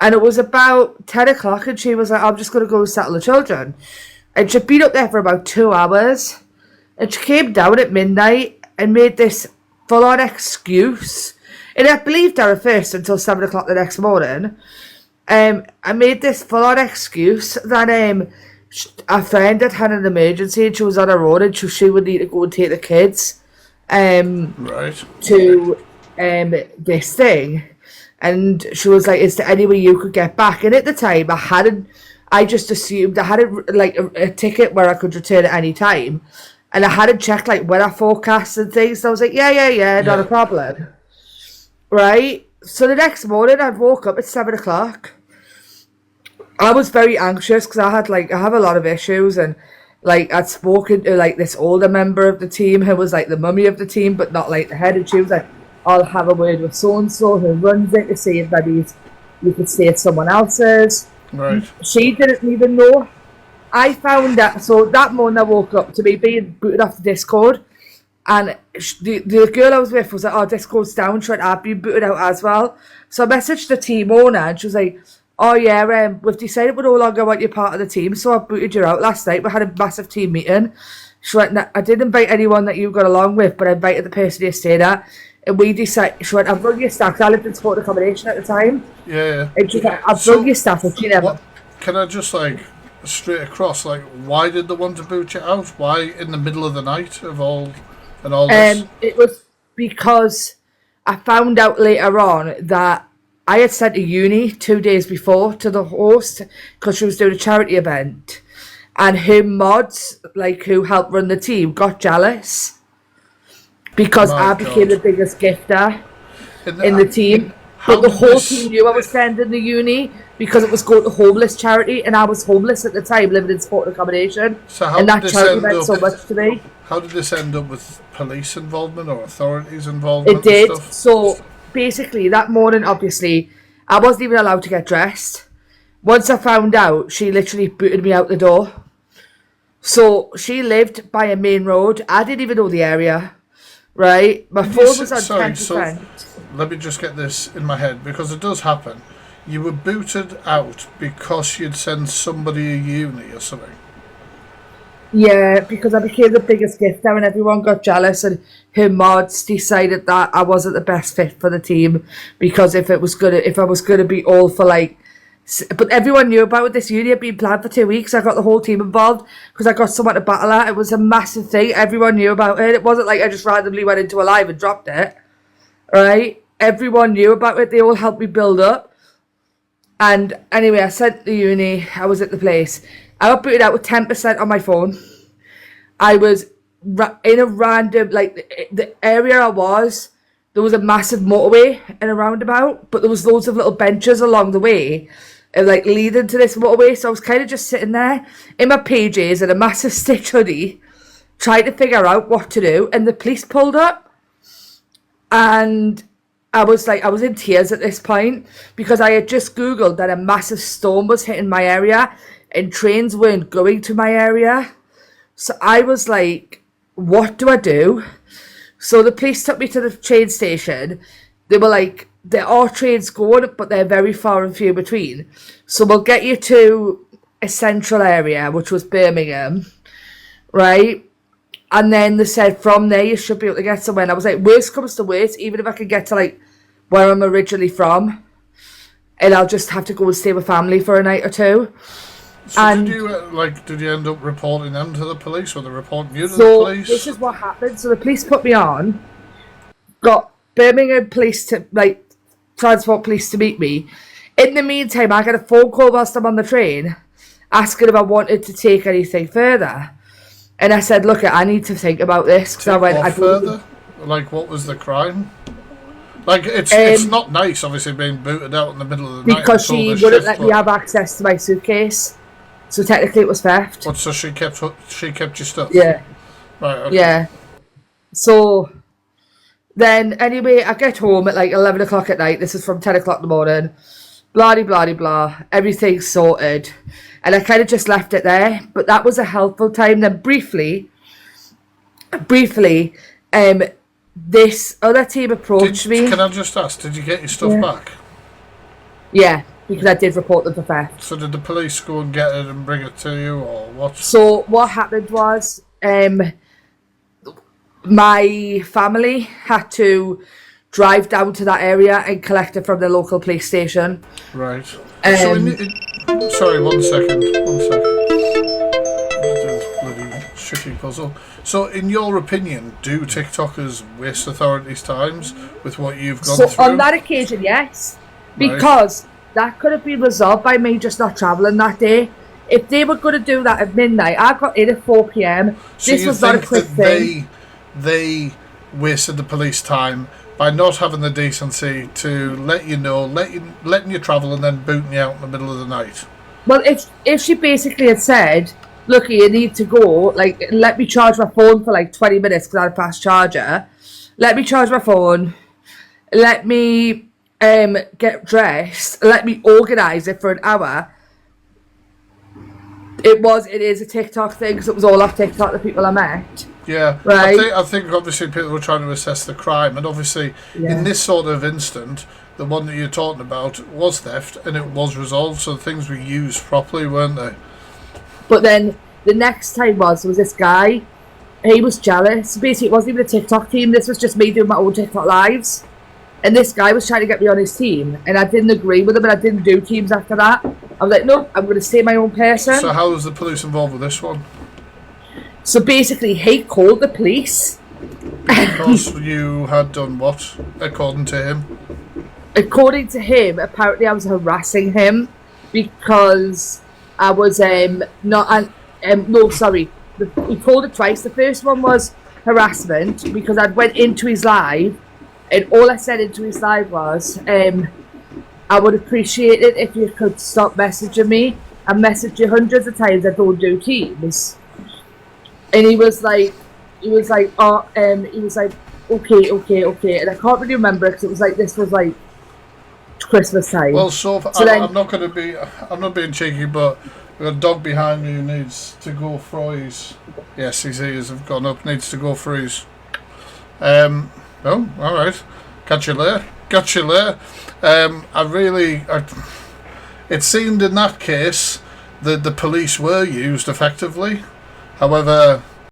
And it was about 10 o'clock, and she was like, I'm just going to go settle the children. And she'd been up there for about 2 hours. And she came down at midnight and made this full-on excuse. And I believed her at first until 7 o'clock the next morning. I made this full-on excuse that a friend had an emergency and she was on her own and she would need to go and take the kids right. to this thing. And she was like, is there any way you could get back? And at the time, I just assumed I had a ticket where I could return at any time. And I hadn't checked like weather forecasts and things. So I was like, yeah, not a problem. Right? So the next morning, I woke up at 7 o'clock. I was very anxious because I have a lot of issues, and like I'd spoken to like this older member of the team who was like the mummy of the team, but not like the head. And she was like, I'll have a word with so and so who runs it to see if maybe you could stay at someone else's. Right. She didn't even know. I found that, so that morning I woke up to me being booted off the Discord, and the girl I was with was like, oh, Discord's down, should I be booted out as well? So I messaged the team owner and she was like, oh yeah, we've decided we no longer want you part of the team, so I booted you out last night. We had a massive team meeting. She went, I didn't invite anyone that you got along with, but I invited the person you stayed at. And we decided, she went, I've rung your staff, because I lived in supported accommodation at the time. Yeah. And she's like, I've rung your staff, and she never... Can I just straight across, why did they want to boot you out? Why in the middle of the night of all this? It was because I found out later on that I had sent a uni 2 days before to the host because she was doing a charity event, and her mods, who helped run the team, got jealous because I became the biggest gifter in the team. But the whole team knew I was sending the uni because it was going to homeless charity, and I was homeless at the time, living in supported accommodation. So how and that charity meant so much to me. How did this end up with police involvement or authorities involvement? It did. And stuff? So basically, that morning, obviously, I wasn't even allowed to get dressed. Once I found out, she literally booted me out the door. So she lived by a main road. I didn't even know the area, right? My phone was on 10%. So let me just get this in my head, because it does happen. You were booted out because you'd send somebody a uni or something. Yeah, because I became the biggest gifter and everyone got jealous, and her mods decided that I wasn't the best fit for the team because if I was gonna be all for but everyone knew about it. This uni had been planned for 2 weeks. I got the whole team involved because I got someone to battle at. It was a massive thing. Everyone knew about it. It wasn't like I just randomly went into a live and dropped it. Right? Everyone knew about it. They all helped me build up. And anyway, I sent the uni. I was at the place. I got booted out with 10% on my phone. I was in a random, the area I was, there was a massive motorway in a roundabout, but there was loads of little benches along the way, leading to this motorway. So I was kind of just sitting there in my PJs and a massive stitch hoodie, trying to figure out what to do. And the police pulled up, and I was in tears at this point because I had just Googled that a massive storm was hitting my area and trains weren't going to my area. So I was like, what do I do? So the police took me to the train station. They were like, there are trains going, but they're very far and few between. So we'll get you to a central area, which was Birmingham, right? And then they said from there you should be able to get somewhere. And I was like, worst comes to worst, even if I could get to where I'm originally from, and I'll just have to go and stay with family for a night or two. So and did you end up reporting them to the police, or they reporting you to the police? So this is what happened. So the police put me on, got Birmingham police to transport police to meet me. In the meantime, I got a phone call whilst I'm on the train asking if I wanted to take anything further. And I said, look, I need to think about this. Because I went, further? What was the crime? It's not nice, obviously, being booted out in the middle of the night. Because she wouldn't let me have access to my suitcase. So technically it was theft. What, so she kept your stuff? Yeah. Right, okay. Yeah. So then, anyway, I get home at 11 o'clock at night. This is from 10 o'clock in the morning. Blah-de-blah-de-blah. Everything's sorted. And I kind of just left it there. But that was a helpful time. Then briefly, this other team approached me. Can I just ask, did you get your stuff back? Yeah. because I did report them for theft. So did the police go and get it and bring it to you, or what? So what happened was, my family had to drive down to that area and collect it from the local police station. Right. Sorry, one second. Bloody shitty puzzle. So, in your opinion, do TikTokers waste authorities' times with what you've gone So through? on that occasion, yes, because that could have been resolved by me just not travelling that day. If they were going to do that at midnight, I got in at 4 p.m. So this you was not a think quick that thing. they wasted the police time by not having the decency to let you know, letting you travel and then booting you out in the middle of the night? Well, if she basically had said, look, you need to go, like, let me charge my phone for like 20 minutes because I had a fast charger. Let me charge my phone. Let me get dressed. Let me organise it for an hour. It is a TikTok thing because it was all off TikTok, the people I met. Yeah, Right. I think obviously people were trying to assess the crime, and obviously in this sort of instant, the one that you're talking about was theft, and it was resolved, so things were used properly, weren't they? But then the next time was this guy. He was jealous. Basically, it wasn't even a TikTok team. This was just me doing my own TikTok lives. And this guy was trying to get me on his team, and I didn't agree with him, and I didn't do teams after that. I was like, no, I'm going to stay my own person. So how was the police involved with this one? So basically, he called the police. Because you had done what, according to him? According to him, apparently I was harassing him because I was no, sorry. He called it twice. The first one was harassment because I went into his live, and all I said into his live was, I would appreciate it if you could stop messaging me. I messaged you hundreds of times. I don't do teams. And he was like, okay, and I can't really remember because it was like this was like Christmas time. Well, then, I'm not being cheeky, but we've got a dog behind me who needs to go for his. Yes, his ears have gone up. Needs to go for his. Oh, all right. Catch you later. It seemed in that case that the police were used effectively. However,